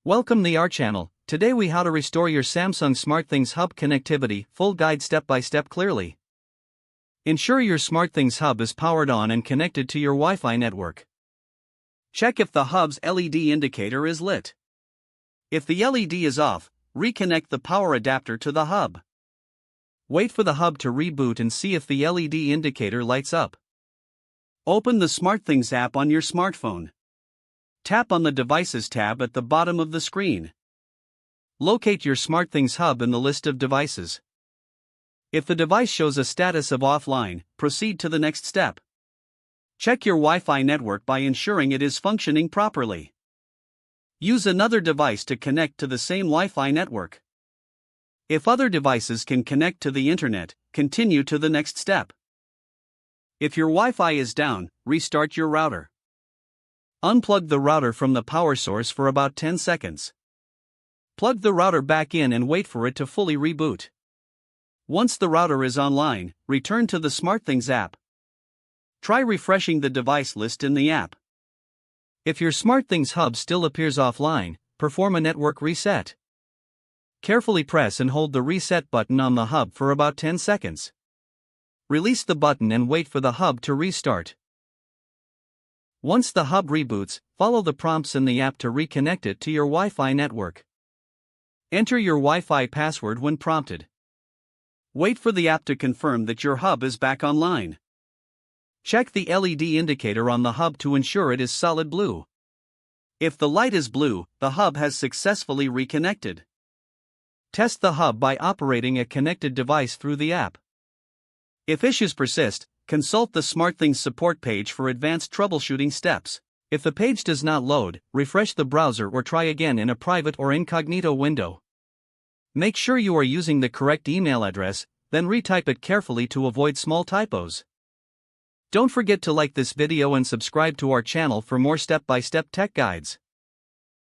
Welcome to our channel. Today we how to restore your Samsung SmartThings hub connectivity, full guide step by step clearly. Ensure your SmartThings hub is powered on and connected to your Wi-Fi network. Check if the hub's LED indicator is lit. If the LED is off, reconnect the power adapter to the hub. Wait for the hub to reboot and see if the LED indicator lights up. Open the SmartThings app on your smartphone. Tap on the Devices tab at the bottom of the screen. Locate your SmartThings hub in the list of devices. If the device shows a status of offline, proceed to the next step. Check your Wi-Fi network by ensuring it is functioning properly. Use another device to connect to the same Wi-Fi network. If other devices can connect to the internet, continue to the next step. If your Wi-Fi is down, restart your router. Unplug the router from the power source for about 10 seconds. Plug the router back in and wait for it to fully reboot. Once the router is online, return to the SmartThings app. Try refreshing the device list in the app. If your SmartThings hub still appears offline, perform a network reset. Carefully press and hold the reset button on the hub for about 10 seconds. Release the button and wait for the hub to restart. Once the hub reboots, follow the prompts in the app to reconnect it to your Wi-Fi network. Enter your Wi-Fi password when prompted. Wait for the app to confirm that your hub is back online. Check the LED indicator on the hub to ensure it is solid blue. If the light is blue, the hub has successfully reconnected. Test the hub by operating a connected device through the app. If issues persist, consult the SmartThings support page for advanced troubleshooting steps. If the page does not load, refresh the browser or try again in a private or incognito window. Make sure you are using the correct email address, then retype it carefully to avoid small typos. Don't forget to like this video and subscribe to our channel for more step-by-step tech guides.